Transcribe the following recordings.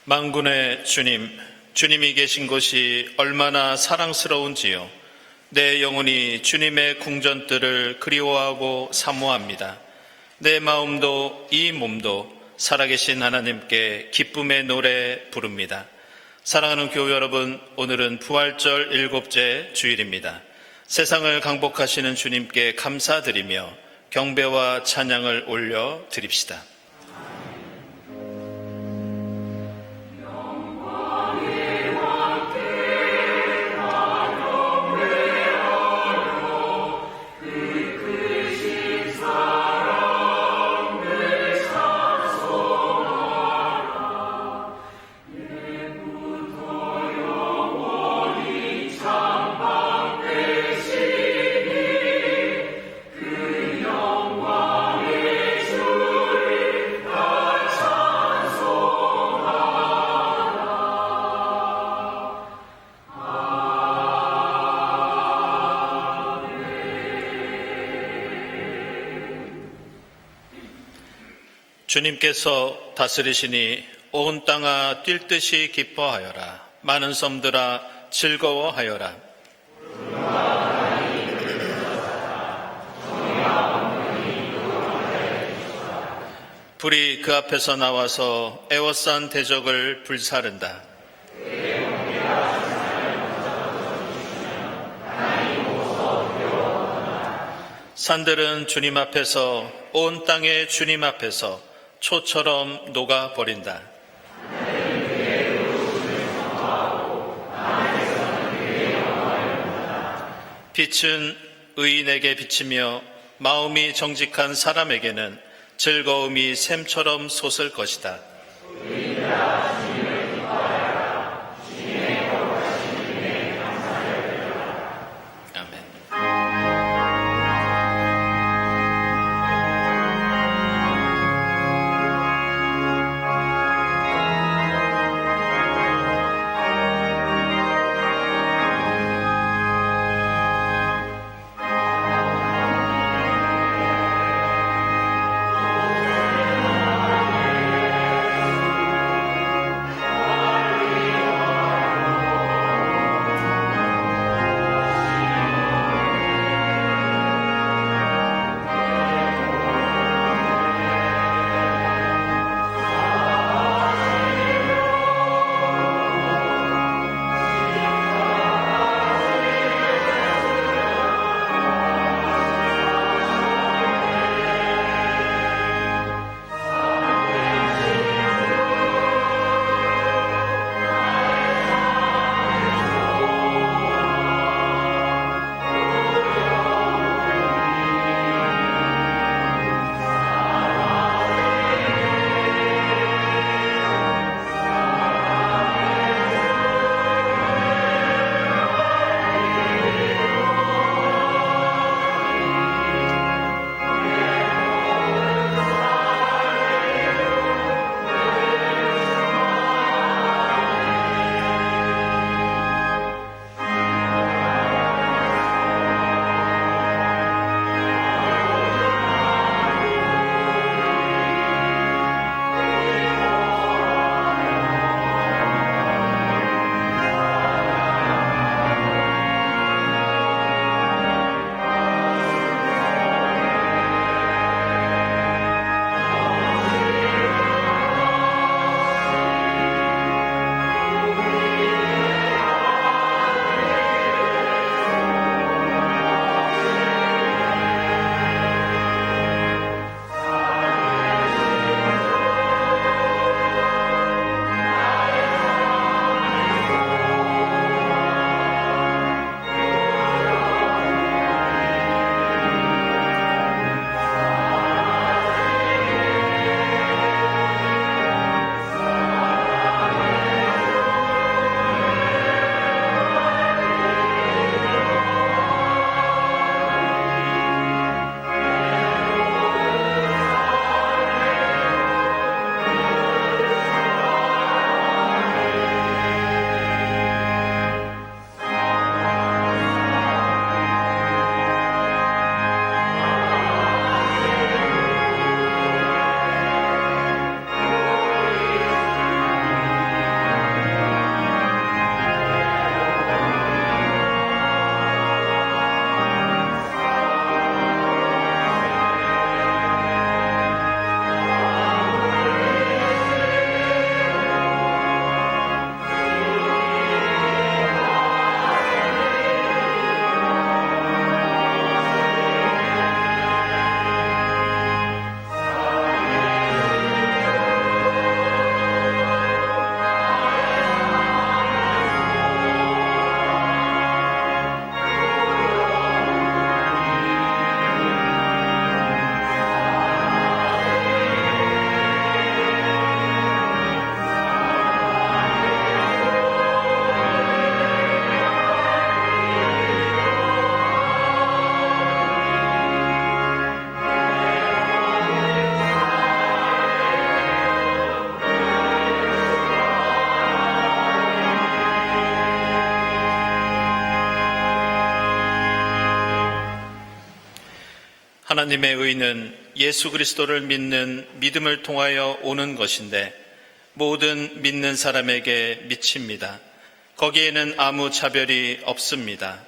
만군의 주님, 주님이 계신 곳이 얼마나 사랑스러운지요. 내 영혼이 주님의 궁전들을 그리워하고 사모합니다. 내 마음도 이 몸도 살아계신 하나님께 기쁨의 노래 부릅니다. 사랑하는 교회 여러분, 오늘은 부활절 7째 주일입니다. 세상을 강복하시는 주님께 감사드리며 경배와 찬양을 올려 드립시다. 주님께서 다스리시니 온 땅아 뛸 듯이 기뻐하여라. 많은 섬들아 즐거워하여라. 불이 그 앞에서 나와서 에워싼 대적을 불사른다. 산들은 주님 앞에서, 온 땅의 주님 앞에서 초처럼 녹아버린다. 빛은 의인에게 비치며 마음이 정직한 사람에게는 즐거움이 샘처럼 솟을 것이다. 하나님의 의는 예수 그리스도를 믿는 믿음을 통하여 오는 것인데 모든 믿는 사람에게 미칩니다. 거기에는 아무 차별이 없습니다.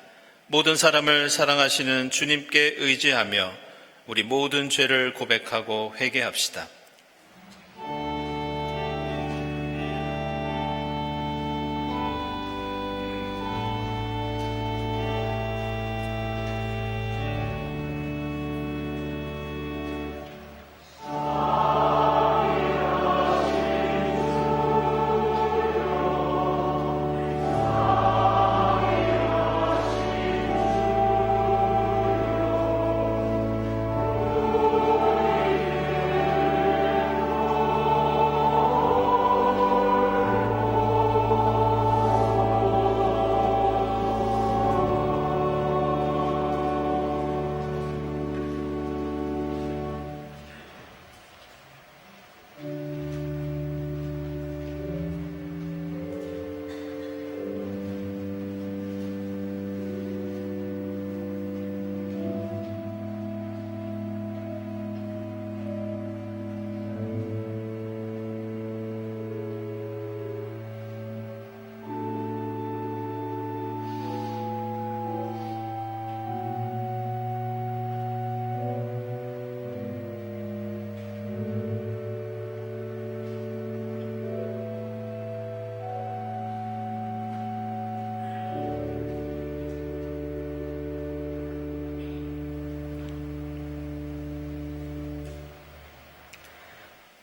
모든 사람을 사랑하시는 주님께 의지하며 우리 모든 죄를 고백하고 회개합시다.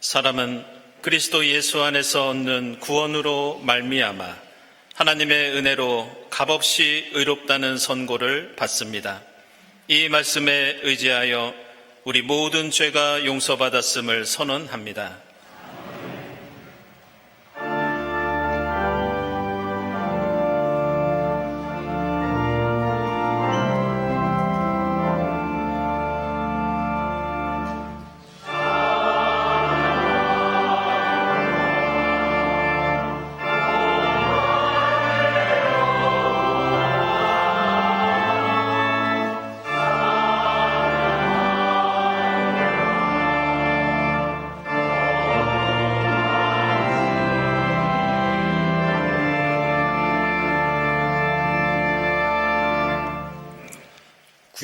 사람은 그리스도 예수 안에서 얻는 구원으로 말미암아 하나님의 은혜로 값없이 의롭다는 선고를 받습니다. 이 말씀에 의지하여 우리 모든 죄가 용서받았음을 선언합니다.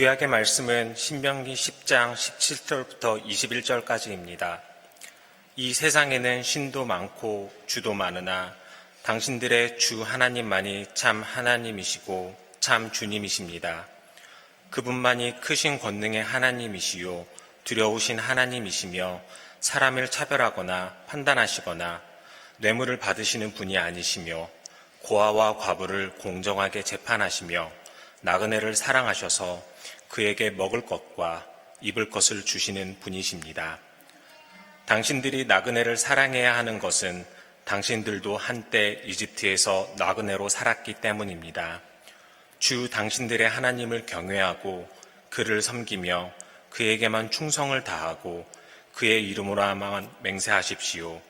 구약의 말씀은 신명기 10장 17절부터 21절까지입니다. 이 세상에는 신도 많고 주도 많으나 당신들의 주 하나님만이 참 하나님이시고 참 주님이십니다. 그분만이 크신 권능의 하나님이시요 두려우신 하나님이시며 사람을 차별하거나 판단하시거나 뇌물을 받으시는 분이 아니시며 고아와 과부를 공정하게 재판하시며 나그네를 사랑하셔서 그에게 먹을 것과 입을 것을 주시는 분이십니다. 당신들이 나그네를 사랑해야 하는 것은 당신들도 한때 이집트에서 나그네로 살았기 때문입니다. 주 당신들의 하나님을 경외하고 그를 섬기며 그에게만 충성을 다하고 그의 이름으로만 맹세하십시오.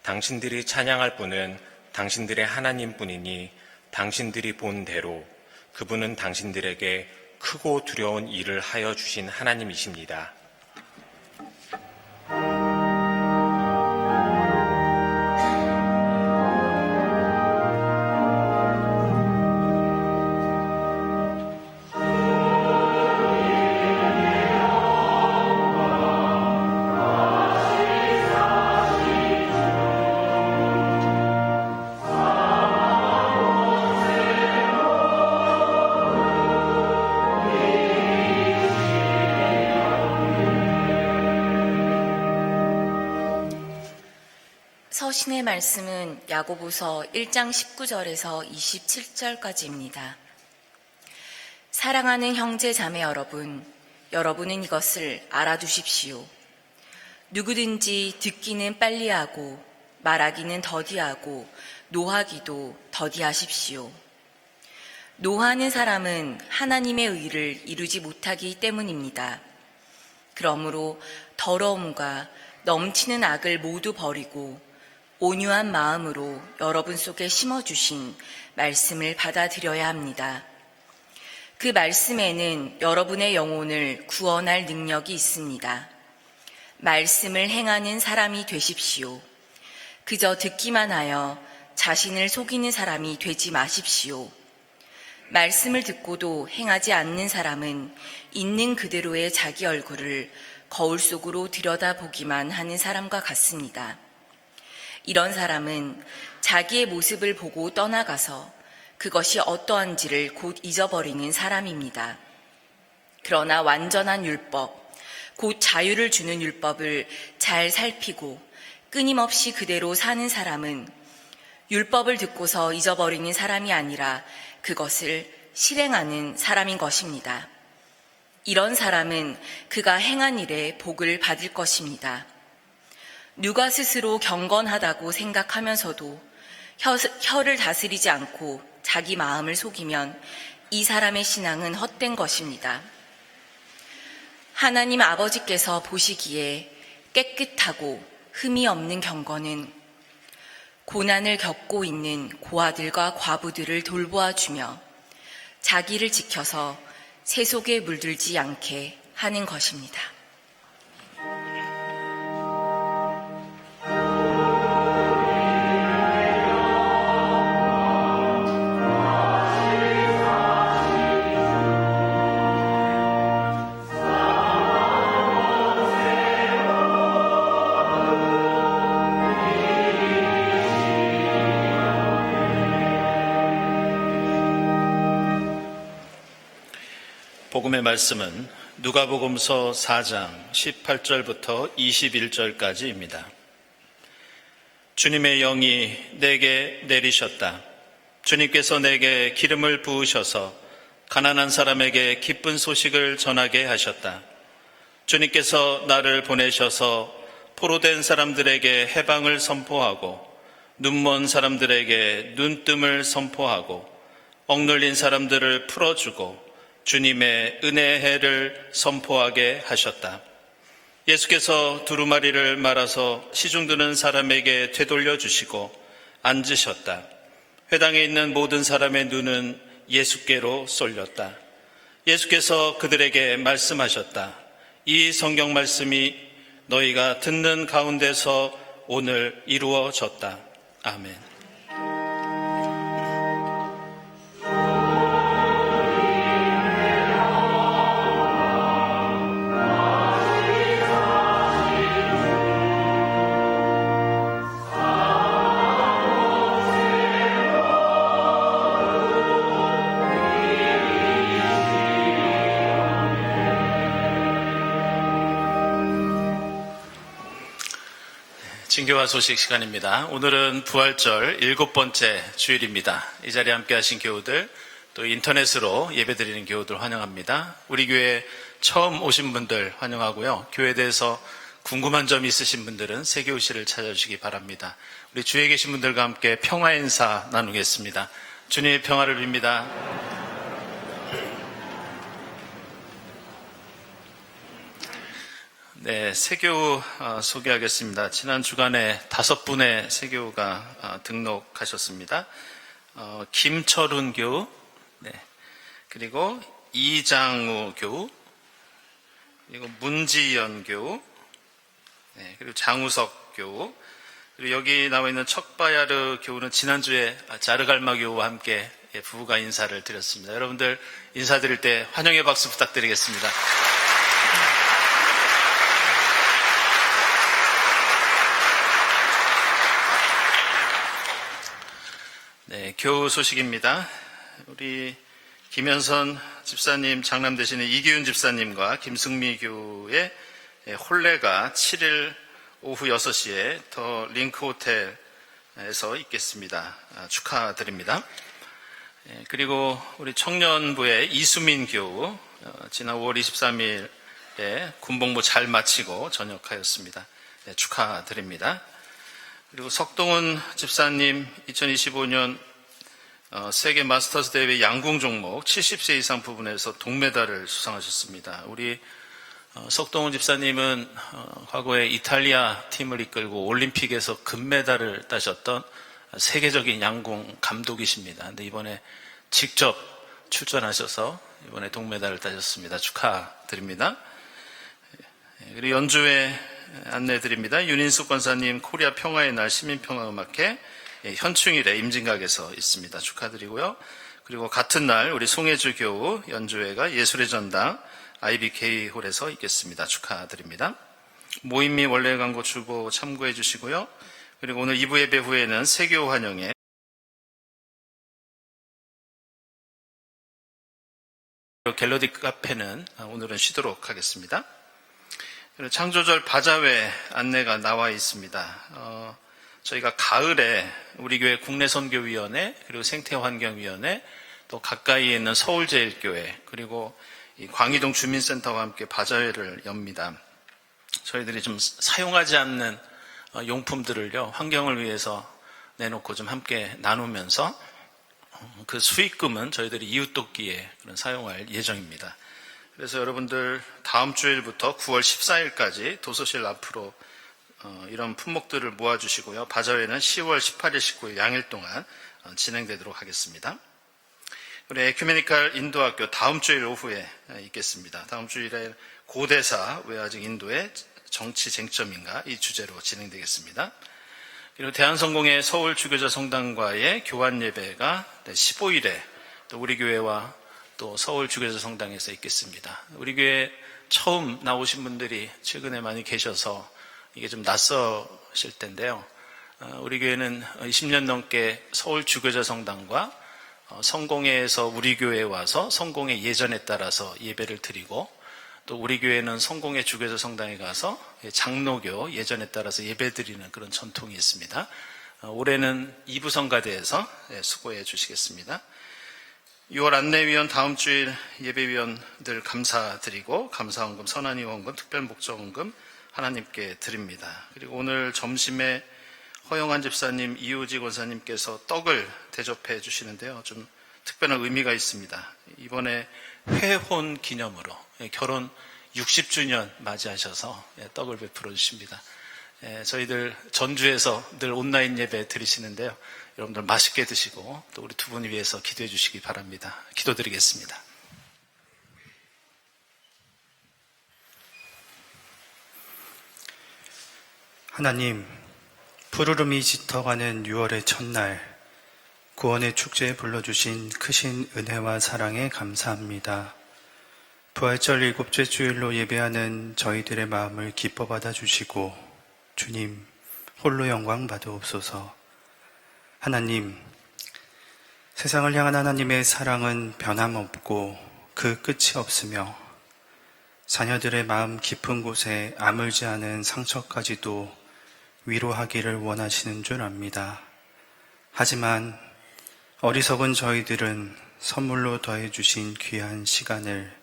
당신들이 찬양할 분은 당신들의 하나님뿐이니 당신들이 본 대로 그분은 당신들에게 크고 두려운 일을 하여 주신 하나님이십니다. 서신의 말씀은 야고보서 1장 19절에서 27절까지입니다. 사랑하는 형제 자매 여러분, 여러분은 이것을 알아두십시오. 누구든지 듣기는 빨리 하고 말하기는 더디하고 노하기도 더디하십시오. 노하는 사람은 하나님의 의를 이루지 못하기 때문입니다. 그러므로 더러움과 넘치는 악을 모두 버리고 온유한 마음으로 여러분 속에 심어주신 말씀을 받아들여야 합니다. 그 말씀에는 여러분의 영혼을 구원할 능력이 있습니다. 말씀을 행하는 사람이 되십시오. 그저 듣기만 하여 자신을 속이는 사람이 되지 마십시오. 말씀을 듣고도 행하지 않는 사람은 있는 그대로의 자기 얼굴을 거울 속으로 들여다보기만 하는 사람과 같습니다. 이런 사람은 자기의 모습을 보고 떠나가서 그것이 어떠한지를 곧 잊어버리는 사람입니다. 그러나 완전한 율법, 곧 자유를 주는 율법을 잘 살피고 끊임없이 그대로 사는 사람은 율법을 듣고서 잊어버리는 사람이 아니라 그것을 실행하는 사람인 것입니다. 이런 사람은 그가 행한 일에 복을 받을 것입니다. 누가 스스로 경건하다고 생각하면서도 혀를 다스리지 않고 자기 마음을 속이면 이 사람의 신앙은 헛된 것입니다. 하나님 아버지께서 보시기에 깨끗하고 흠이 없는 경건은 고난을 겪고 있는 고아들과 과부들을 돌보아주며 자기를 지켜서 세속에 물들지 않게 하는 것입니다. 복음의 말씀은 누가복음서 4장 18절부터 21절까지입니다. 주님의 영이 내게 내리셨다. 주님께서 내게 기름을 부으셔서 가난한 사람에게 기쁜 소식을 전하게 하셨다. 주님께서 나를 보내셔서 포로된 사람들에게 해방을 선포하고 눈먼 사람들에게 눈뜸을 선포하고 억눌린 사람들을 풀어주고 주님의 은혜의 해를 선포하게 하셨다. 예수께서 두루마리를 말아서 시중 드는 사람에게 되돌려 주시고 앉으셨다. 회당에 있는 모든 사람의 눈은 예수께로 쏠렸다. 예수께서 그들에게 말씀하셨다. 이 성경 말씀이 너희가 듣는 가운데서 오늘 이루어졌다. 아멘. 진교화 소식 시간입니다. 오늘은 부활절 7번째 주일입니다. 이 자리에 함께 하신 교우들, 또 인터넷으로 예배드리는 교우들 환영합니다. 우리 교회 처음 오신 분들 환영하고요. 교회에 대해서 궁금한 점이 있으신 분들은 세교우실을 찾아주시기 바랍니다. 우리 주위에 계신 분들과 함께 평화 인사 나누겠습니다. 주님의 평화를 빕니다. 네, 세교우 소개하겠습니다. 지난 주간에 5분의 세교우가 등록하셨습니다. 김철훈 교우, 네, 그리고 이장우 교우, 그리고 문지연 교우, 네, 그리고 장우석 교우, 그리고 여기 나와 있는 척바야르 교우는 지난주에 자르갈마 교우와 함께 부부가 인사를 드렸습니다. 여러분들 인사드릴 때 환영의 박수 부탁드리겠습니다. 네, 교우 소식입니다. 우리 김현선 집사님 장남 되시는 이기훈 집사님과 김승미 교우의 혼례가 7일 오후 6시에 더 링크 호텔에서 있겠습니다. 축하드립니다. 그리고 우리 청년부의 이수민 교우 지난 5월 23일에 군복무 잘 마치고 전역하였습니다. 네, 축하드립니다. 그리고 석동훈 집사님 2025년 세계 마스터스 대회 양궁 종목 70세 이상 부분에서 동메달을 수상하셨습니다. 우리 석동훈 집사님은 과거에 이탈리아 팀을 이끌고 올림픽에서 금메달을 따셨던 세계적인 양궁 감독이십니다. 근데 이번에 직접 출전하셔서 이번에 동메달을 따셨습니다. 축하드립니다. 그리고 연주회 안내드립니다. 윤인숙 권사님 코리아 평화의 날 시민평화음악회 현충일에 임진각에서 있습니다. 축하드리고요. 그리고 같은 날 우리 송혜주 교우 연주회가 예술의 전당 IBK홀에서 있겠습니다. 축하드립니다. 모임 및 원래 광고 주보 참고해 주시고요. 그리고 오늘 2부 예배 후에는 세교 환영회 갤러리 카페는 오늘은 쉬도록 하겠습니다. 그리고 창조절 바자회 안내가 나와 있습니다. 저희가 가을에 우리 교회 국내선교위원회 그리고 생태환경위원회 또 가까이에 있는 서울제일교회 그리고 이 광희동 주민센터와 함께 바자회를 엽니다. 저희들이 좀 사용하지 않는 용품들을요 환경을 위해서 내놓고 좀 함께 나누면서 그 수익금은 저희들이 이웃돕기에 사용할 예정입니다. 그래서 여러분들 다음 주일부터 9월 14일까지 도서실 앞으로 이런 품목들을 모아주시고요. 바자회는 10월 18일, 19일 양일 동안 진행되도록 하겠습니다. 우리 에큐메니칼 인도학교 다음 주일 오후에 있겠습니다. 다음 주일에 고대사 왜 아직 인도의 정치 쟁점인가 이 주제로 진행되겠습니다. 그리고 대한성공회 서울주교자 성당과의 교환 예배가 15일에 또 우리 교회와 또 서울주교자 성당에서 있겠습니다. 우리 교회 처음 나오신 분들이 최근에 많이 계셔서 이게 좀 낯서실 텐데요. 우리 교회는 20년 넘게 서울주교자 성당과 성공회에서 우리 교회에 와서 성공회 예전에 따라서 예배를 드리고 또 우리 교회는 성공회 주교자 성당에 가서 장로교 예전에 따라서 예배 드리는 그런 전통이 있습니다. 올해는 이부성가대에서 수고해 주시겠습니다. 6월 안내위원 다음 주일 예배위원들 감사드리고 감사원금, 선한이원금, 특별목적원금 하나님께 드립니다. 그리고 오늘 점심에 허영환 집사님, 이우지 권사님께서 떡을 대접해 주시는데요. 좀 특별한 의미가 있습니다. 이번에 회혼 기념으로 결혼 60주년 맞이하셔서 떡을 베풀어 주십니다. 저희들 전주에서 늘 온라인 예배 드리시는데요. 여러분들 맛있게 드시고 또 우리 두 분을 위해서 기도해 주시기 바랍니다. 기도드리겠습니다. 하나님, 푸르름이 짙어가는 6월의 첫날 구원의 축제에 불러주신 크신 은혜와 사랑에 감사합니다. 부활절 7째 주일로 예배하는 저희들의 마음을 기뻐 받아주시고 주님 홀로 영광 받으옵소서. 하나님, 세상을 향한 하나님의 사랑은 변함없고 그 끝이 없으며 자녀들의 마음 깊은 곳에 아물지 않은 상처까지도 위로하기를 원하시는 줄 압니다. 하지만 어리석은 저희들은 선물로 더해주신 귀한 시간을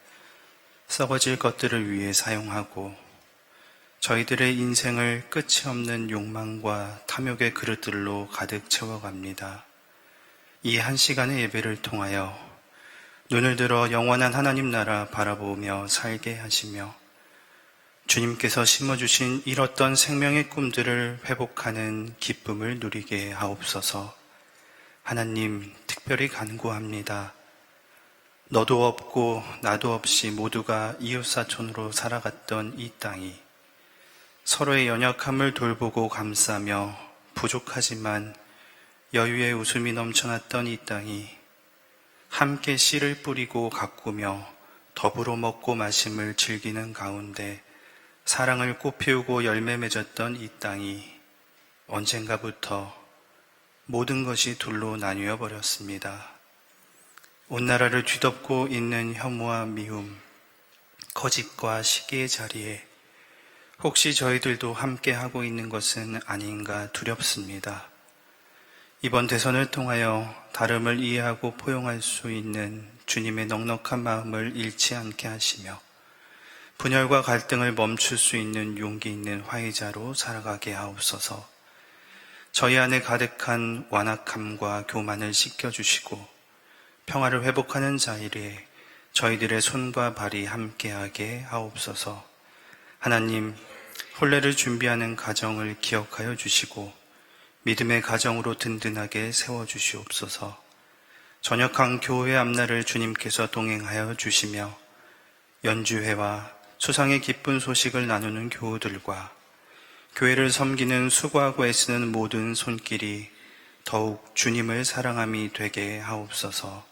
썩어질 것들을 위해 사용하고 저희들의 인생을 끝이 없는 욕망과 탐욕의 그릇들로 가득 채워갑니다. 이 한 시간의 예배를 통하여 눈을 들어 영원한 하나님 나라 바라보며 살게 하시며 주님께서 심어주신 잃었던 생명의 꿈들을 회복하는 기쁨을 누리게 하옵소서. 하나님, 특별히 간구합니다. 너도 없고 나도 없이 모두가 이웃사촌으로 살아갔던 이 땅이 서로의 연약함을 돌보고 감싸며 부족하지만 여유의 웃음이 넘쳐났던 이 땅이 함께 씨를 뿌리고 가꾸며 더불어 먹고 마심을 즐기는 가운데 사랑을 꽃피우고 열매 맺었던 이 땅이 언젠가부터 모든 것이 둘로 나뉘어 버렸습니다. 온 나라를 뒤덮고 있는 혐오와 미움, 거짓과 시기의 자리에 혹시 저희들도 함께 하고 있는 것은 아닌가 두렵습니다. 이번 대선을 통하여 다름을 이해하고 포용할 수 있는 주님의 넉넉한 마음을 잃지 않게 하시며 분열과 갈등을 멈출 수 있는 용기 있는 화해자로 살아가게 하옵소서. 저희 안에 가득한 완악함과 교만을 씻겨주시고 평화를 회복하는 자리에 저희들의 손과 발이 함께하게 하옵소서. 하나님, 혼례를 준비하는 가정을 기억하여 주시고 믿음의 가정으로 든든하게 세워주시옵소서. 전역한 교회 앞날을 주님께서 동행하여 주시며 연주회와 수상의 기쁜 소식을 나누는 교우들과 교회를 섬기는 수고하고 애쓰는 모든 손길이 더욱 주님을 사랑함이 되게 하옵소서.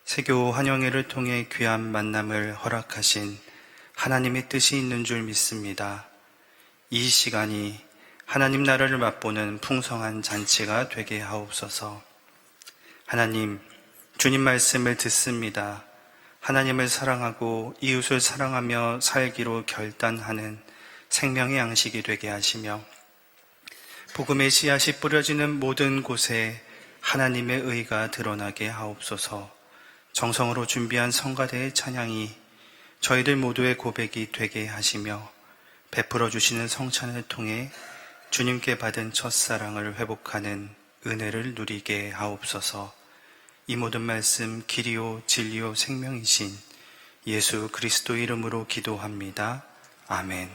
세교 환영회를 통해 귀한 만남을 허락하신 하나님의 뜻이 있는 줄 믿습니다. 이 시간이 하나님 나라를 맛보는 풍성한 잔치가 되게 하옵소서. 하나님, 주님 말씀을 듣습니다. 하나님을 사랑하고 이웃을 사랑하며 살기로 결단하는 생명의 양식이 되게 하시며 복음의 씨앗이 뿌려지는 모든 곳에 하나님의 의가 드러나게 하옵소서. 정성으로 준비한 성가대의 찬양이 저희들 모두의 고백이 되게 하시며 베풀어 주시는 성찬을 통해 주님께 받은 첫사랑을 회복하는 은혜를 누리게 하옵소서. 이 모든 말씀 길이요 진리요 생명이신 예수 그리스도 이름으로 기도합니다. 아멘.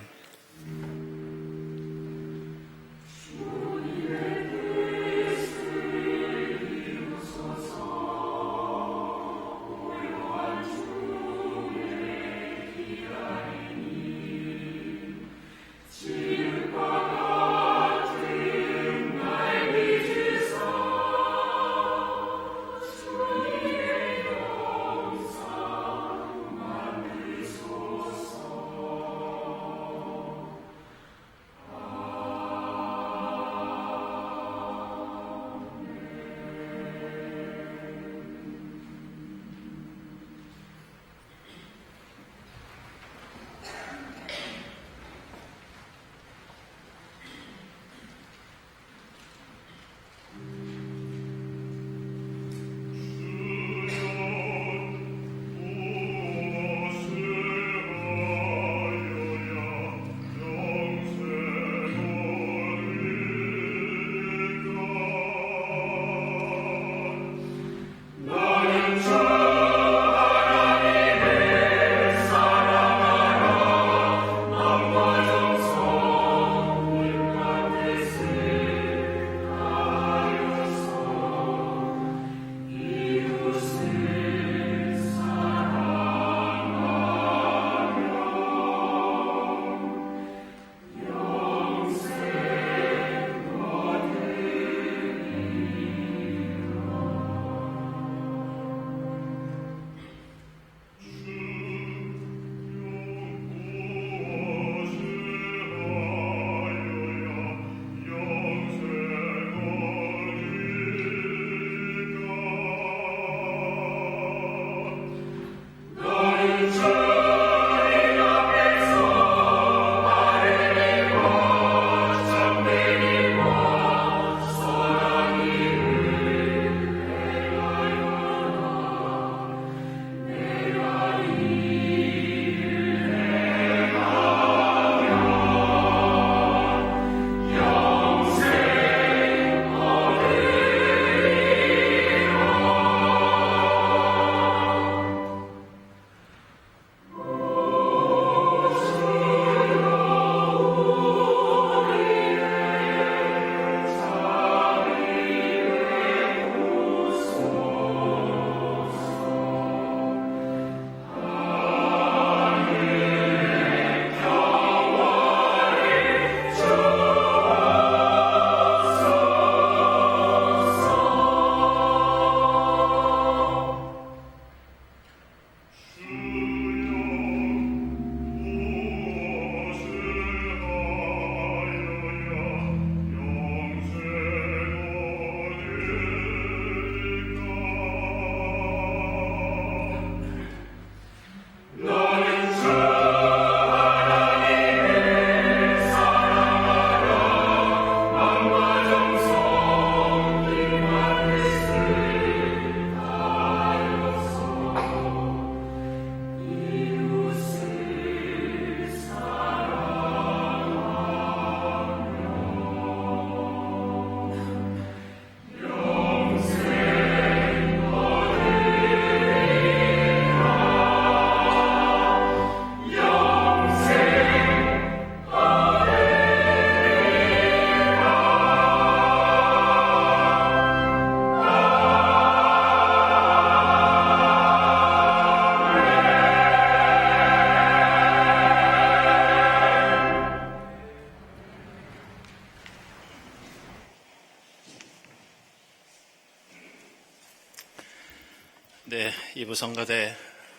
네, 이부 성가대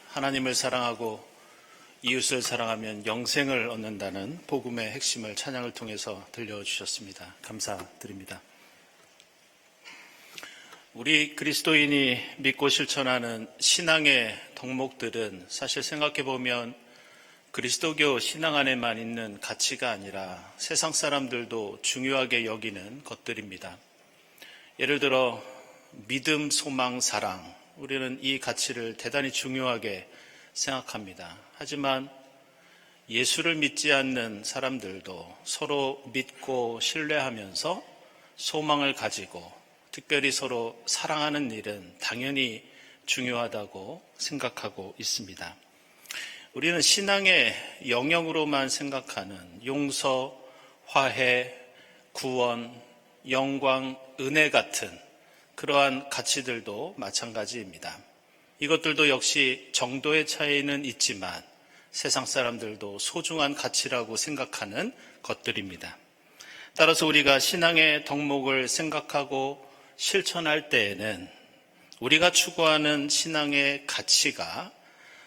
하나님을 사랑하고 이웃을 사랑하면 영생을 얻는다는 복음의 핵심을 찬양을 통해서 들려주셨습니다. 감사드립니다. 우리 그리스도인이 믿고 실천하는 신앙의 덕목들은 사실 생각해보면 그리스도교 신앙 안에만 있는 가치가 아니라 세상 사람들도 중요하게 여기는 것들입니다. 예를 들어 믿음, 소망, 사랑, 우리는 이 가치를 대단히 중요하게 생각합니다. 하지만 예수를 믿지 않는 사람들도 서로 믿고 신뢰하면서 소망을 가지고 특별히 서로 사랑하는 일은 당연히 중요하다고 생각하고 있습니다. 우리는 신앙의 영역으로만 생각하는 용서, 화해, 구원, 영광, 은혜 같은 그러한 가치들도 마찬가지입니다. 이것들도 역시 정도의 차이는 있지만 세상 사람들도 소중한 가치라고 생각하는 것들입니다. 따라서 우리가 신앙의 덕목을 생각하고 실천할 때에는 우리가 추구하는 신앙의 가치가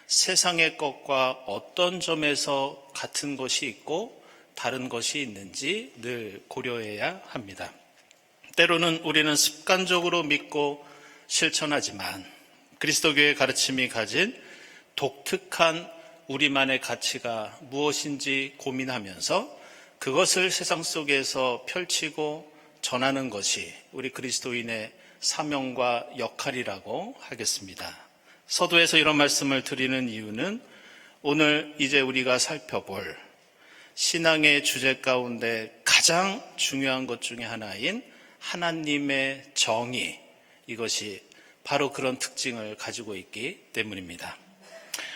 세상의 것과 어떤 점에서 같은 것이 있고 다른 것이 있는지 늘 고려해야 합니다. 때로는 우리는 습관적으로 믿고 실천하지만 그리스도교의 가르침이 가진 독특한 우리만의 가치가 무엇인지 고민하면서 그것을 세상 속에서 펼치고 전하는 것이 우리 그리스도인의 사명과 역할이라고 하겠습니다. 서두에서 이런 말씀을 드리는 이유는 오늘 이제 우리가 살펴볼 신앙의 주제 가운데 가장 중요한 것 중에 하나인 하나님의 정의, 이것이 바로 그런 특징을 가지고 있기 때문입니다.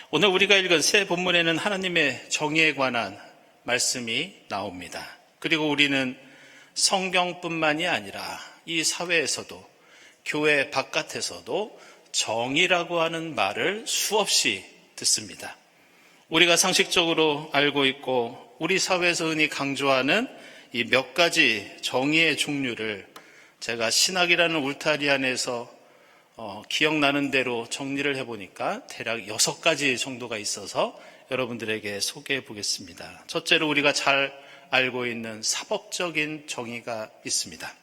오늘 우리가 읽은 새 본문에는 하나님의 정의에 관한 말씀이 나옵니다. 그리고 우리는 성경뿐만이 아니라 이 사회에서도 교회 바깥에서도 정의라고 하는 말을 수없이 듣습니다. 우리가 상식적으로 알고 있고 우리 사회에서 흔히 강조하는 이 몇 가지 정의의 종류를 제가 신학이라는 울타리 안에서 기억나는 대로 정리를 해보니까 대략 6가지 정도가 있어서 여러분들에게 소개해 보겠습니다. 첫째로 우리가 잘 알고 있는 사법적인 정의가 있습니다.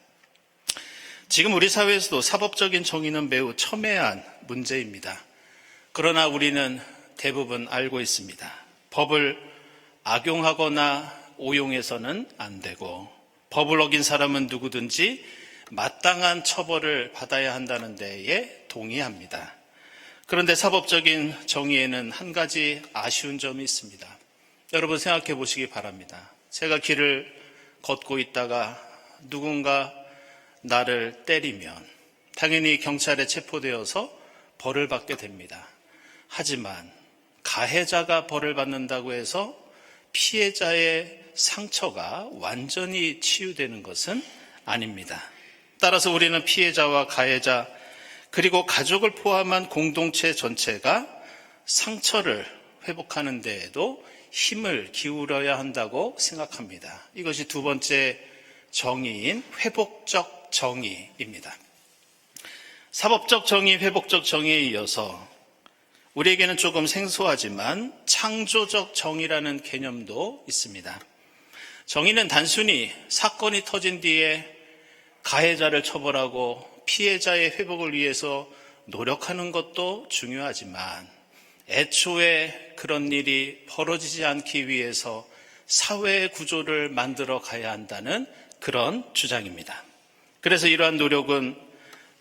지금 우리 사회에서도 사법적인 정의는 매우 첨예한 문제입니다. 그러나 우리는 대부분 알고 있습니다. 법을 악용하거나 오용해서는 안 되고 법을 어긴 사람은 누구든지 마땅한 처벌을 받아야 한다는 데에 동의합니다. 그런데 사법적인 정의에는 한 가지 아쉬운 점이 있습니다. 여러분 생각해 보시기 바랍니다. 제가 길을 걷고 있다가 누군가 나를 때리면 당연히 경찰에 체포되어서 벌을 받게 됩니다. 하지만 가해자가 벌을 받는다고 해서 피해자의 상처가 완전히 치유되는 것은 아닙니다. 따라서 우리는 피해자와 가해자 그리고 가족을 포함한 공동체 전체가 상처를 회복하는 데에도 힘을 기울여야 한다고 생각합니다. 이것이 두 번째 정의인 회복적 정의입니다. 사법적 정의, 회복적 정의에 이어서 우리에게는 조금 생소하지만 창조적 정의라는 개념도 있습니다. 정의는 단순히 사건이 터진 뒤에 가해자를 처벌하고 피해자의 회복을 위해서 노력하는 것도 중요하지만 애초에 그런 일이 벌어지지 않기 위해서 사회의 구조를 만들어 가야 한다는 그런 주장입니다. 그래서 이러한 노력은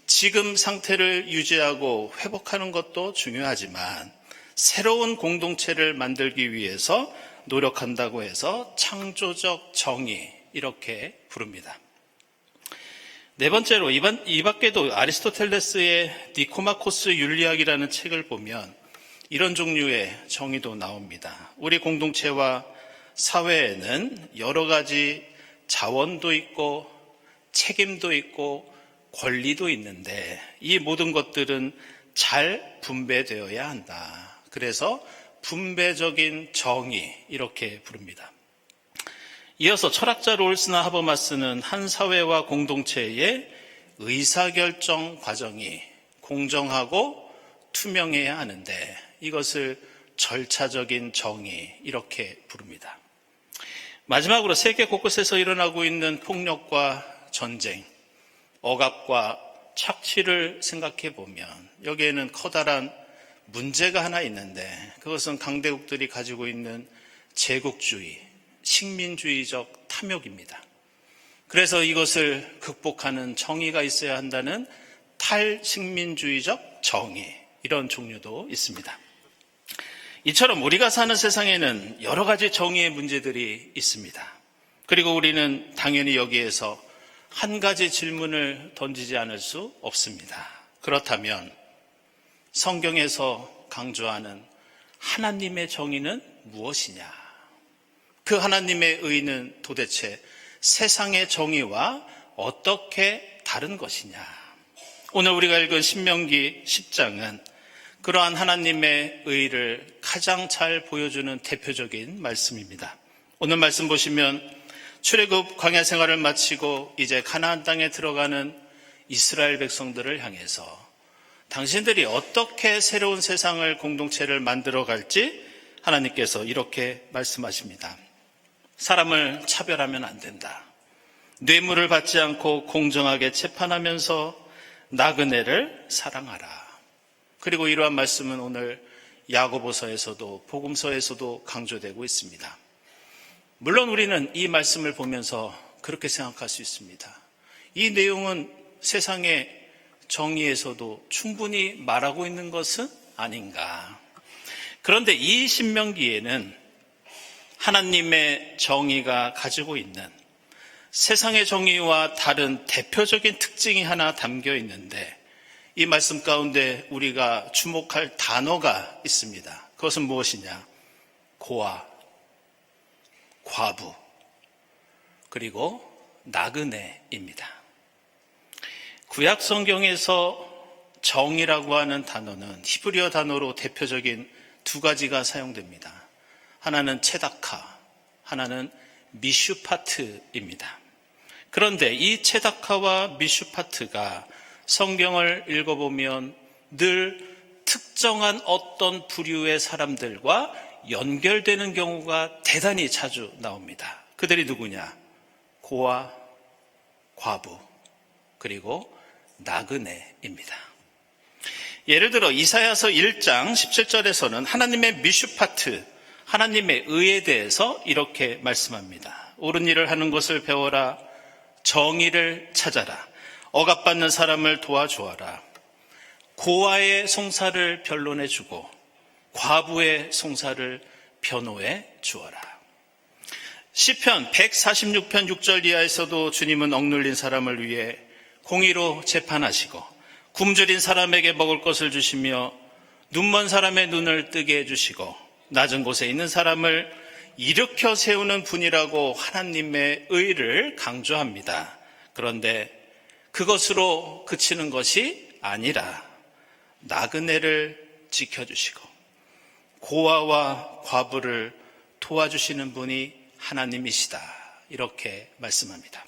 지금 상태를 유지하고 회복하는 것도 중요하지만 새로운 공동체를 만들기 위해서 노력한다고 해서 창조적 정의 이렇게 부릅니다. 네 번째로 이 밖에도 아리스토텔레스의 니코마코스 윤리학이라는 책을 보면 이런 종류의 정의도 나옵니다. 우리 공동체와 사회에는 여러 가지 자원도 있고 책임도 있고 권리도 있는데 이 모든 것들은 잘 분배되어야 한다. 그래서 분배적인 정의 이렇게 부릅니다. 이어서 철학자 롤스나 하버마스는 한 사회와 공동체의 의사결정 과정이 공정하고 투명해야 하는데 이것을 절차적인 정의 이렇게 부릅니다. 마지막으로 세계 곳곳에서 일어나고 있는 폭력과 전쟁, 억압과 착취를 생각해 보면 여기에는 커다란 문제가 하나 있는데 그것은 강대국들이 가지고 있는 제국주의, 식민주의적 탐욕입니다. 그래서 이것을 극복하는 정의가 있어야 한다는 탈식민주의적 정의, 이런 종류도 있습니다. 이처럼 우리가 사는 세상에는 여러 가지 정의의 문제들이 있습니다. 그리고 우리는 당연히 여기에서 한 가지 질문을 던지지 않을 수 없습니다. 그렇다면 성경에서 강조하는 하나님의 정의는 무엇이냐? 그 하나님의 의는 도대체 세상의 정의와 어떻게 다른 것이냐? 오늘 우리가 읽은 신명기 10장은 그러한 하나님의 의를 가장 잘 보여주는 대표적인 말씀입니다. 오늘 말씀 보시면 출애굽 광야 생활을 마치고 이제 가나안 땅에 들어가는 이스라엘 백성들을 향해서 당신들이 어떻게 새로운 세상을 공동체를 만들어 갈지 하나님께서 이렇게 말씀하십니다. 사람을 차별하면 안 된다. 뇌물을 받지 않고 공정하게 재판하면서 나그네를 사랑하라. 그리고 이러한 말씀은 오늘 야고보서에서도 복음서에서도 강조되고 있습니다. 물론 우리는 이 말씀을 보면서 그렇게 생각할 수 있습니다. 이 내용은 세상의 정의에서도 충분히 말하고 있는 것은 아닌가. 그런데 이 신명기에는 하나님의 정의가 가지고 있는 세상의 정의와 다른 대표적인 특징이 하나 담겨 있는데 이 말씀 가운데 우리가 주목할 단어가 있습니다. 그것은 무엇이냐? 고아, 과부, 그리고 나그네입니다. 구약 성경에서 정의라고 하는 단어는 히브리어 단어로 대표적인 두 가지가 사용됩니다. 하나는 체다카, 하나는 미슈파트입니다. 그런데 이 체다카와 미슈파트가 성경을 읽어보면 늘 특정한 어떤 부류의 사람들과 연결되는 경우가 대단히 자주 나옵니다. 그들이 누구냐? 고아, 과부, 그리고 나그네입니다. 예를 들어 이사야서 1장 17절에서는 하나님의 미슈파트, 하나님의 의에 대해서 이렇게 말씀합니다. 옳은 일을 하는 것을 배워라. 정의를 찾아라. 억압받는 사람을 도와주어라. 고아의 송사를 변론해 주고 과부의 송사를 변호해 주어라. 시편 146편 6절 이하에서도 주님은 억눌린 사람을 위해 공의로 재판하시고 굶주린 사람에게 먹을 것을 주시며 눈먼 사람의 눈을 뜨게 해주시고 낮은 곳에 있는 사람을 일으켜 세우는 분이라고 하나님의 의를 강조합니다. 그런데 그것으로 그치는 것이 아니라 나그네를 지켜주시고 고아와 과부를 도와주시는 분이 하나님이시다. 이렇게 말씀합니다.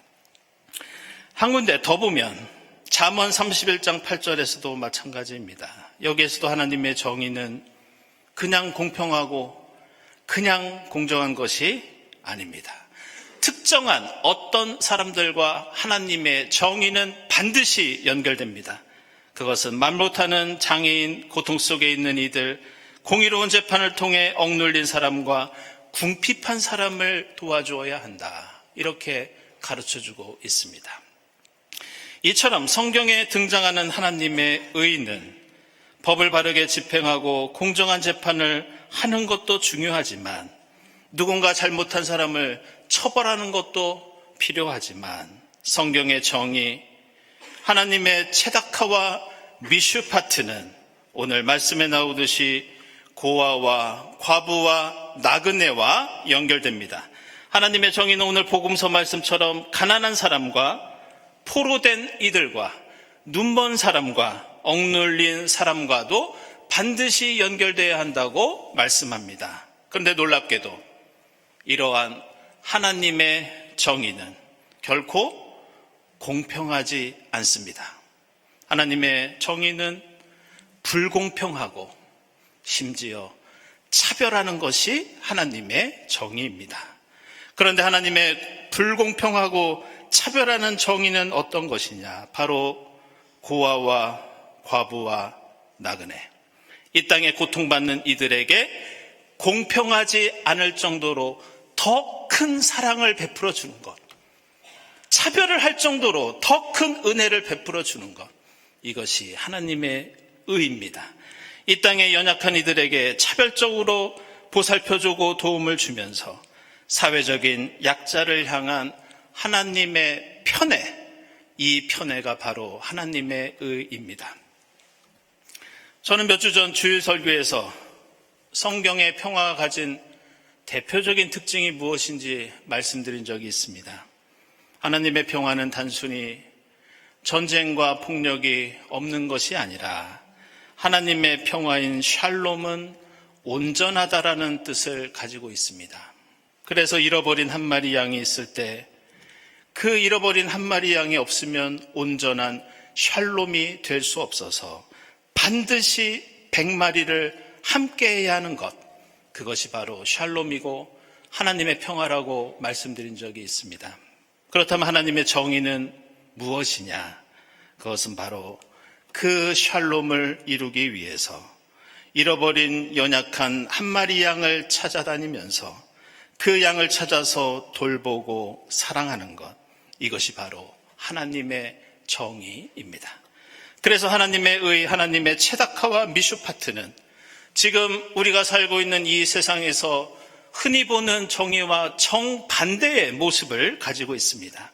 한 군데 더 보면 잠언 31장 8절에서도 마찬가지입니다. 여기에서도 하나님의 정의는 그냥 공평하고 그냥 공정한 것이 아닙니다. 특정한 어떤 사람들과 하나님의 정의는 반드시 연결됩니다. 그것은 말 못하는 장애인, 고통 속에 있는 이들, 공의로운 재판을 통해 억눌린 사람과 궁핍한 사람을 도와주어야 한다. 이렇게 가르쳐주고 있습니다. 이처럼 성경에 등장하는 하나님의 의는 법을 바르게 집행하고 공정한 재판을 하는 것도 중요하지만 누군가 잘못한 사람을 처벌하는 것도 필요하지만 성경의 정의, 하나님의 체다카와 미슈파트는 오늘 말씀에 나오듯이 고아와 과부와 나그네와 연결됩니다. 하나님의 정의는 오늘 복음서 말씀처럼 가난한 사람과 포로된 이들과 눈먼 사람과 억눌린 사람과도 반드시 연결돼야 한다고 말씀합니다. 그런데 놀랍게도 이러한 하나님의 정의는 결코 공평하지 않습니다. 하나님의 정의는 불공평하고 심지어 차별하는 것이 하나님의 정의입니다. 그런데 하나님의 불공평하고 차별하는 정의는 어떤 것이냐? 바로 고아와 과부와 나그네, 이 땅에 고통받는 이들에게 공평하지 않을 정도로 더 큰 사랑을 베풀어 주는 것, 차별을 할 정도로 더 큰 은혜를 베풀어 주는 것, 이것이 하나님의 의입니다. 이 땅의 연약한 이들에게 차별적으로 보살펴주고 도움을 주면서 사회적인 약자를 향한 하나님의 편애, 이 편애가 바로 하나님의 의입니다. 저는 몇 주 전 주일 설교에서 성경의 평화가 가진 대표적인 특징이 무엇인지 말씀드린 적이 있습니다. 하나님의 평화는 단순히 전쟁과 폭력이 없는 것이 아니라 하나님의 평화인 샬롬은 온전하다라는 뜻을 가지고 있습니다. 그래서 잃어버린 한 마리 양이 있을 때 그 잃어버린 한 마리 양이 없으면 온전한 샬롬이 될 수 없어서 반드시 100마리를 함께해야 하는 것, 그것이 바로 샬롬이고 하나님의 평화라고 말씀드린 적이 있습니다. 그렇다면 하나님의 정의는 무엇이냐? 그것은 바로 그 샬롬을 이루기 위해서 잃어버린 연약한 한 마리 양을 찾아다니면서 그 양을 찾아서 돌보고 사랑하는 것, 이것이 바로 하나님의 정의입니다. 그래서 하나님의 의, 하나님의 체다카와 미슈파트는 지금 우리가 살고 있는 이 세상에서 흔히 보는 정의와 정반대의 모습을 가지고 있습니다.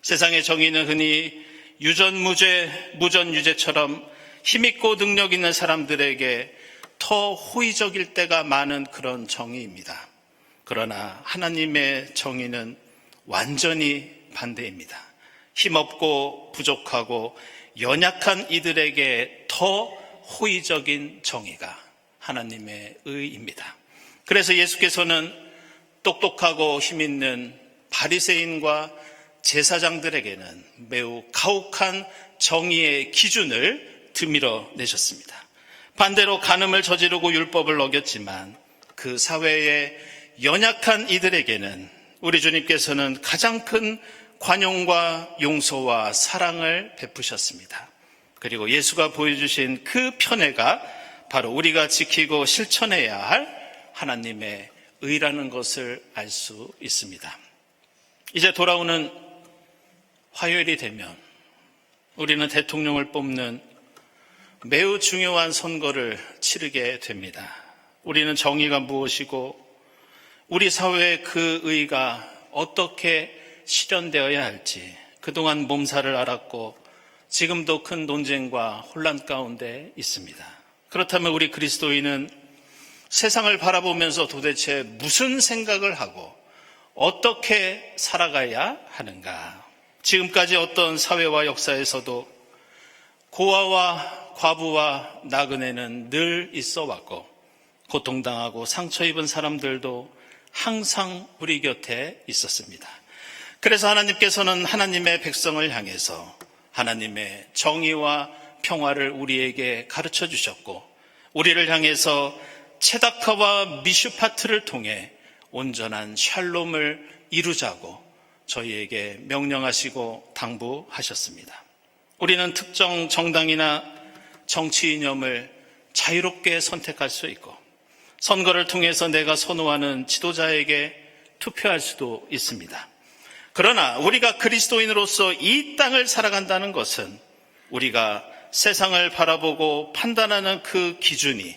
세상의 정의는 흔히 유전무죄, 무전유죄처럼 힘있고 능력 있는 사람들에게 더 호의적일 때가 많은 그런 정의입니다. 그러나 하나님의 정의는 완전히 반대입니다. 힘없고 부족하고 연약한 이들에게 더 호의적인 정의가 하나님의 의입니다. 그래서 예수께서는 똑똑하고 힘있는 바리새인과 제사장들에게는 매우 가혹한 정의의 기준을 드밀어 내셨습니다. 반대로 간음을 저지르고 율법을 어겼지만 그 사회의 연약한 이들에게는 우리 주님께서는 가장 큰 관용과 용서와 사랑을 베푸셨습니다. 그리고 예수가 보여주신 그 편애가 바로 우리가 지키고 실천해야 할 하나님의 의라는 것을 알 수 있습니다. 이제 돌아오는 화요일이 되면 우리는 대통령을 뽑는 매우 중요한 선거를 치르게 됩니다. 우리는 정의가 무엇이고 우리 사회의 그 의가 어떻게 실현되어야 할지 그동안 몸살을 앓았고 지금도 큰 논쟁과 혼란 가운데 있습니다. 그렇다면 우리 그리스도인은 세상을 바라보면서 도대체 무슨 생각을 하고 어떻게 살아가야 하는가? 지금까지 어떤 사회와 역사에서도 고아와 과부와 나그네는 늘 있어 왔고 고통당하고 상처 입은 사람들도 항상 우리 곁에 있었습니다. 그래서 하나님께서는 하나님의 백성을 향해서 하나님의 정의와 평화를 우리에게 가르쳐 주셨고 우리를 향해서 체다카와 미슈파트를 통해 온전한 샬롬을 이루자고 저희에게 명령하시고 당부하셨습니다. 우리는 특정 정당이나 정치 이념을 자유롭게 선택할 수 있고 선거를 통해서 내가 선호하는 지도자에게 투표할 수도 있습니다. 그러나 우리가 그리스도인으로서 이 땅을 살아간다는 것은 우리가 세상을 바라보고 판단하는 그 기준이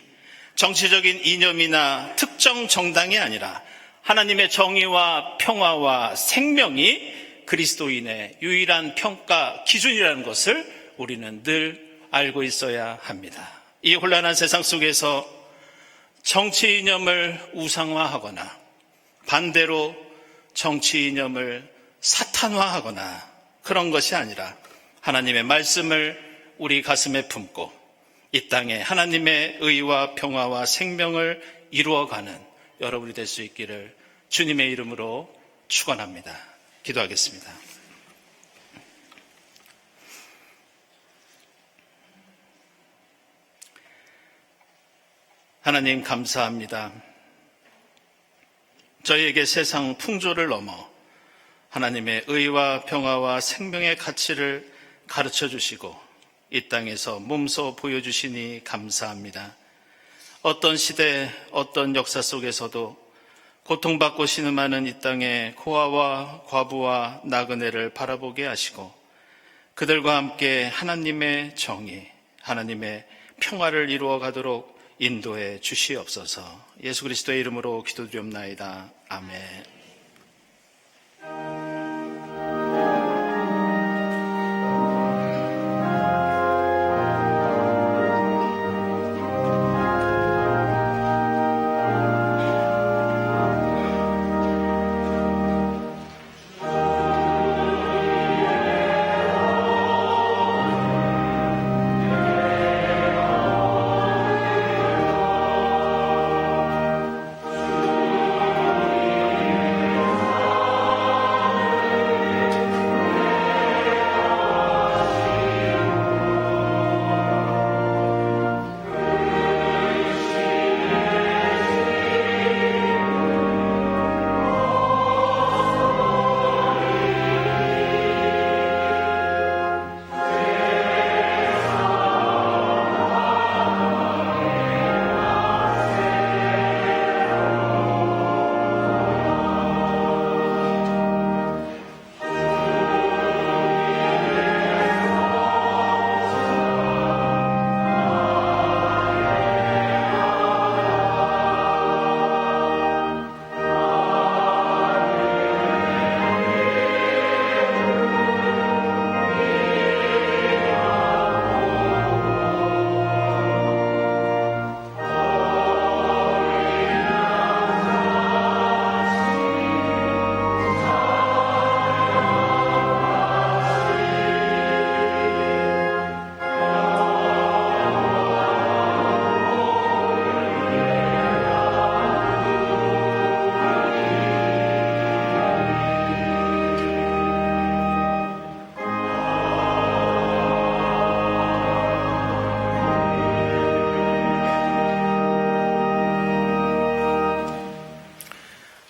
정치적인 이념이나 특정 정당이 아니라 하나님의 정의와 평화와 생명이 그리스도인의 유일한 평가 기준이라는 것을 우리는 늘 알고 있어야 합니다. 이 혼란한 세상 속에서 정치 이념을 우상화하거나 반대로 정치 이념을 사탄화하거나 그런 것이 아니라 하나님의 말씀을 우리 가슴에 품고 이 땅에 하나님의 의와 평화와 생명을 이루어가는 여러분이 될 수 있기를 주님의 이름으로 축원합니다. 기도하겠습니다. 하나님 감사합니다. 저희에게 세상 풍조를 넘어 하나님의 의와 평화와 생명의 가치를 가르쳐 주시고 이 땅에서 몸소 보여주시니 감사합니다. 어떤 시대, 어떤 역사 속에서도 고통받고 신음하는 이 땅의 고아와 과부와 나그네를 바라보게 하시고 그들과 함께 하나님의 정의, 하나님의 평화를 이루어 가도록 인도해 주시옵소서. 예수 그리스도의 이름으로 기도드리옵나이다. 아멘.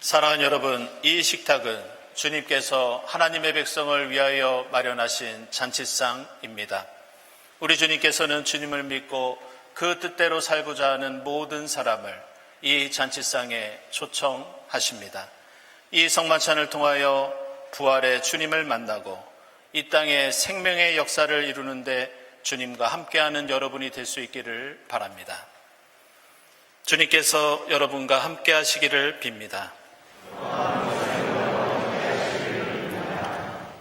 사랑하는 여러분, 이 식탁은 주님께서 하나님의 백성을 위하여 마련하신 잔치상입니다. 우리 주님께서는 주님을 믿고 그 뜻대로 살고자 하는 모든 사람을 이 잔치상에 초청하십니다. 이 성만찬을 통하여 부활의 주님을 만나고 이 땅에 생명의 역사를 이루는데 주님과 함께하는 여러분이 될 수 있기를 바랍니다. 주님께서 여러분과 함께 하시기를 빕니다.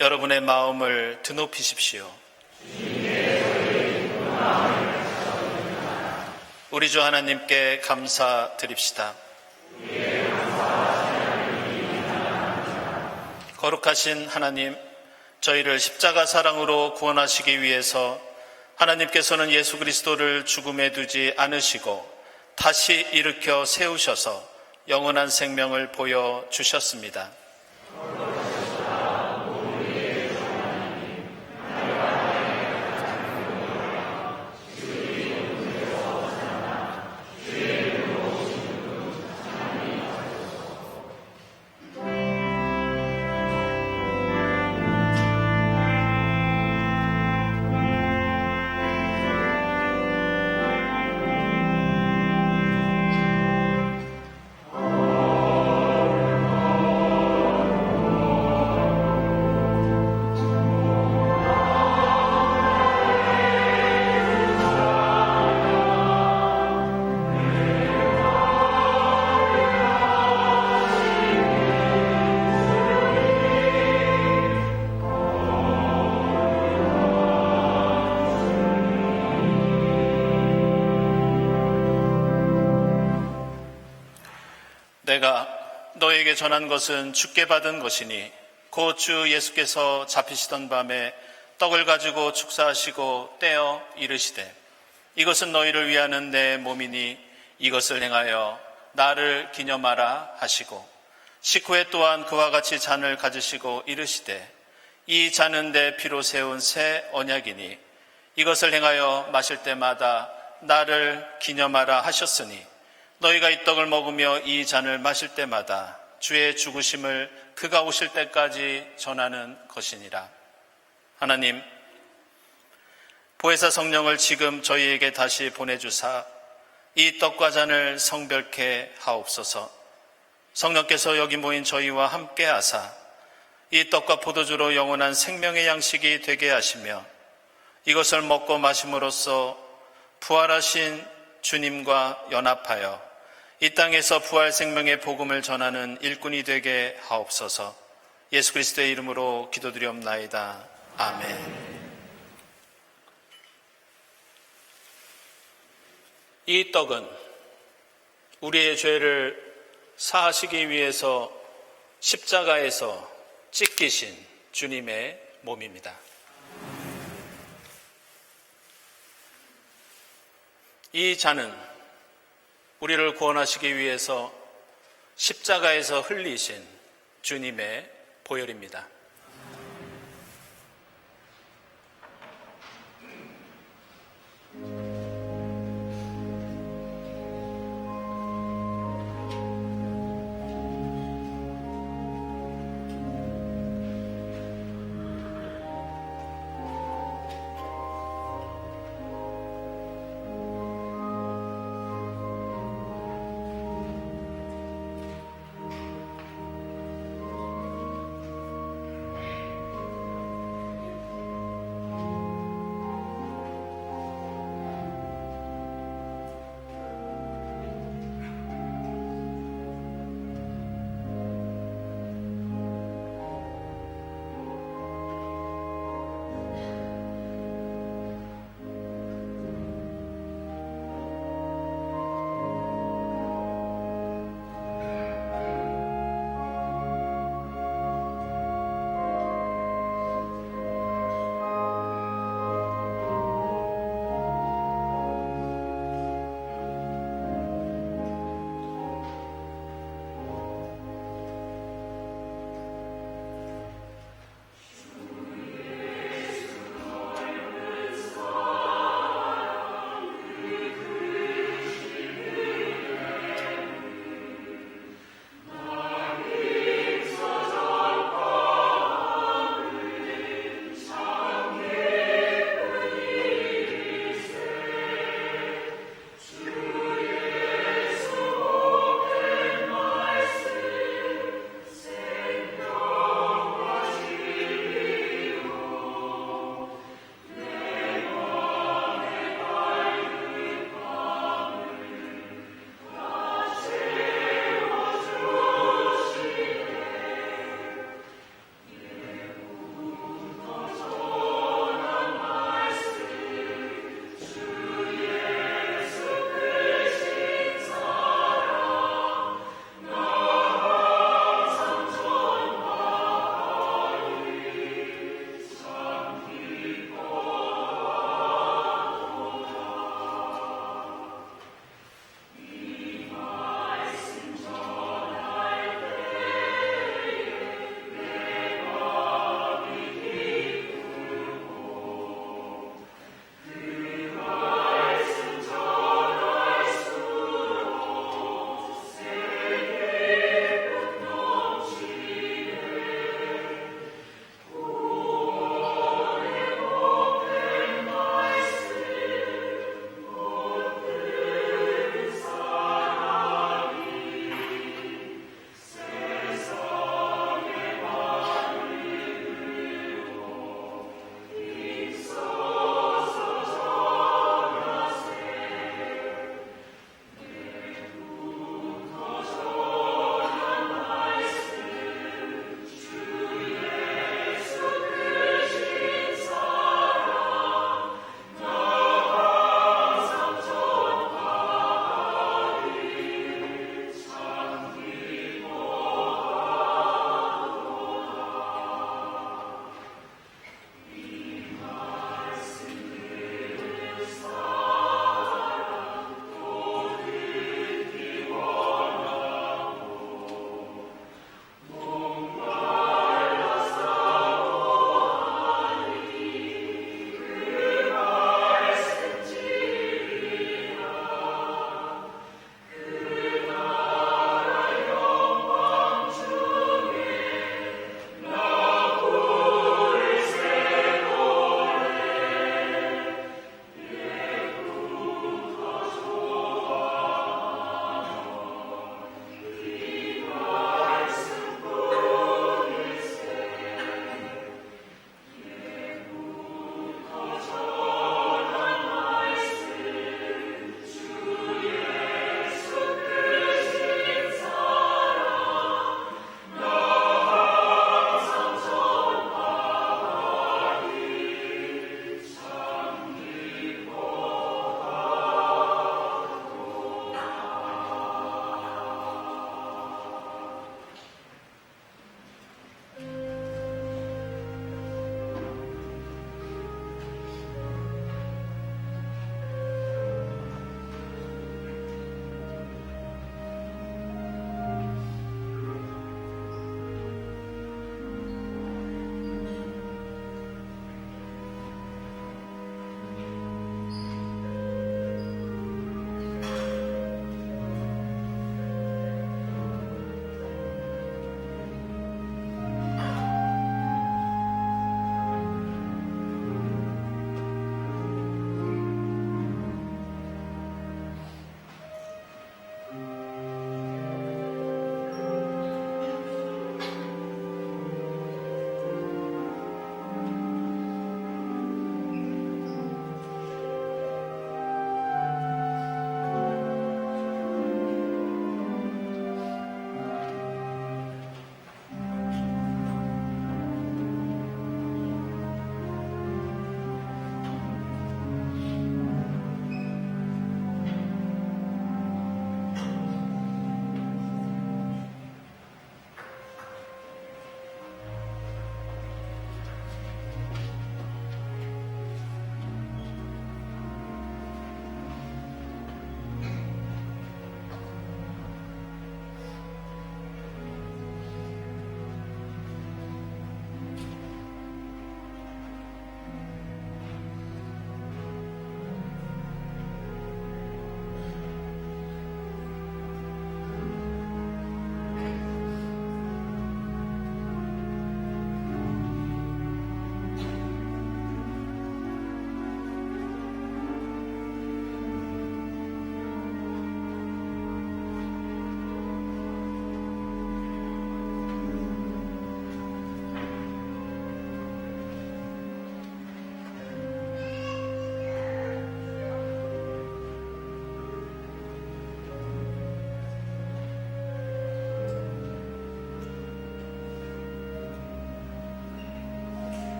여러분의 마음을 드높이십시오. 우리 주 하나님께 감사드립시다. 거룩하신 하나님, 저희를 십자가 사랑으로 구원하시기 위해서 하나님께서는 예수 그리스도를 죽음에 두지 않으시고 다시 일으켜 세우셔서 영원한 생명을 보여주셨습니다. 내가 너에게 전한 것은 주께 받은 것이니 곧 주 예수께서 잡히시던 밤에 떡을 가지고 축사하시고 떼어 이르시되 이것은 너희를 위하는 내 몸이니 이것을 행하여 나를 기념하라 하시고 식후에 또한 그와 같이 잔을 가지시고 이르시되 이 잔은 내 피로 세운 새 언약이니 이것을 행하여 마실 때마다 나를 기념하라 하셨으니 너희가 이 떡을 먹으며 이 잔을 마실 때마다 주의 죽으심을 그가 오실 때까지 전하는 것이니라. 하나님, 보혜사 성령을 지금 저희에게 다시 보내주사 이 떡과 잔을 성별케 하옵소서. 성령께서 여기 모인 저희와 함께 하사 이 떡과 포도주로 영원한 생명의 양식이 되게 하시며 이것을 먹고 마심으로써 부활하신 주님과 연합하여 이 땅에서 부활 생명의 복음을 전하는 일꾼이 되게 하옵소서. 예수 그리스도의 이름으로 기도드리옵나이다. 아멘. 이 떡은 우리의 죄를 사하시기 위해서 십자가에서 찢기신 주님의 몸입니다. 이 잔은 우리를 구원하시기 위해서 십자가에서 흘리신 주님의 보혈입니다.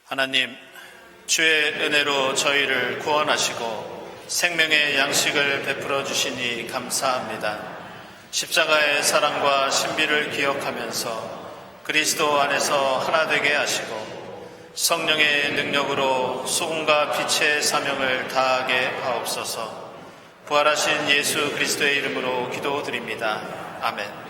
하나님, 주의 은혜로 저희를 구원하시고 생명의 양식을 베풀어 주시니 감사합니다. 십자가의 사랑과 신비를 기억하면서 그리스도 안에서 하나 되게 하시고 성령의 능력으로 소금과 빛의 사명을 다하게 하옵소서. 부활하신 예수 그리스도의 이름으로 기도드립니다. 아멘.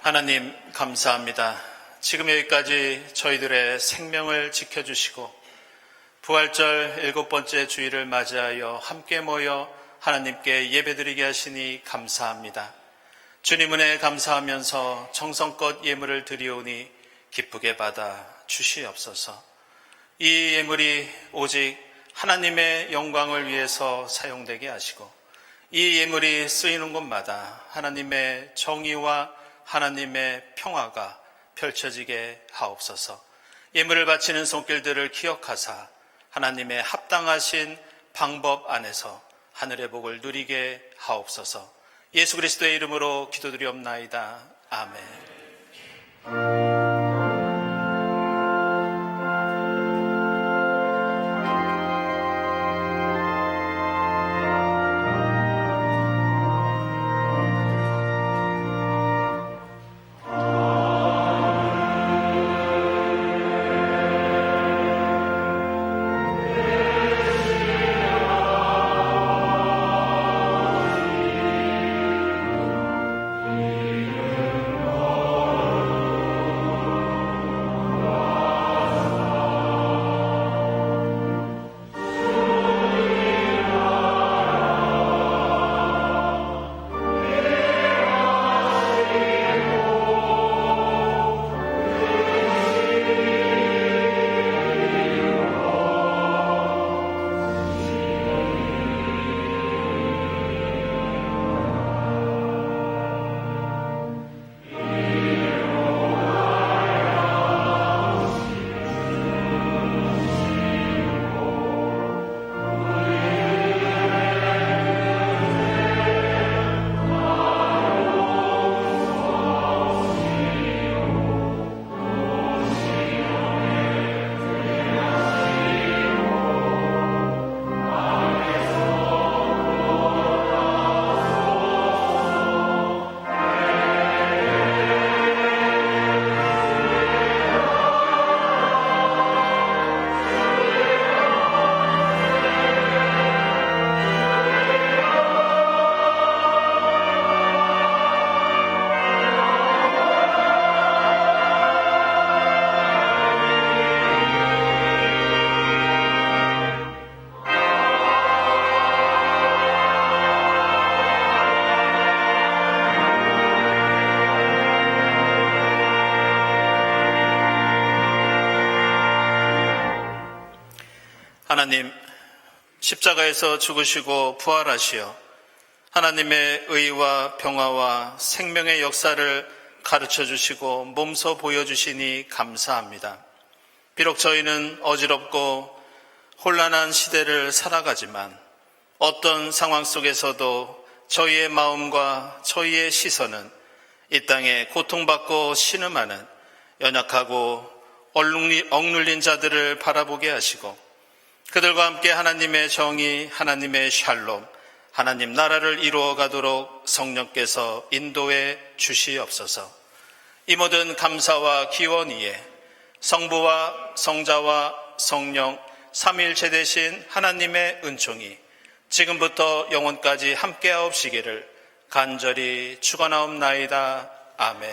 하나님 감사합니다. 지금 여기까지 저희들의 생명을 지켜주시고 부활절 7번째 주일을 맞이하여 함께 모여 하나님께 예배드리게 하시니 감사합니다. 주님 은혜에 감사하면서 정성껏 예물을 드리오니 기쁘게 받아 주시옵소서. 이 예물이 오직 하나님의 영광을 위해서 사용되게 하시고 이 예물이 쓰이는 곳마다 하나님의 정의와 하나님의 평화가 펼쳐지게 하옵소서. 예물을 바치는 손길들을 기억하사 하나님의 합당하신 방법 안에서 하늘의 복을 누리게 하옵소서. 예수 그리스도의 이름으로 기도드리옵나이다. 아멘. 하나님, 십자가에서 죽으시고 부활하시어 하나님의 의와 평화와 생명의 역사를 가르쳐 주시고 몸소 보여주시니 감사합니다. 비록 저희는 어지럽고 혼란한 시대를 살아가지만 어떤 상황 속에서도 저희의 마음과 저희의 시선은 이 땅에 고통받고 신음하는 연약하고 억눌린 자들을 바라보게 하시고 그들과 함께 하나님의 정의, 하나님의 샬롬, 하나님 나라를 이루어 가도록 성령께서 인도해 주시옵소서. 이 모든 감사와 기원 위에 성부와 성자와 성령 삼위일체 되신 하나님의 은총이 지금부터 영원까지 함께하옵시기를 간절히 축원하옵나이다. 아멘.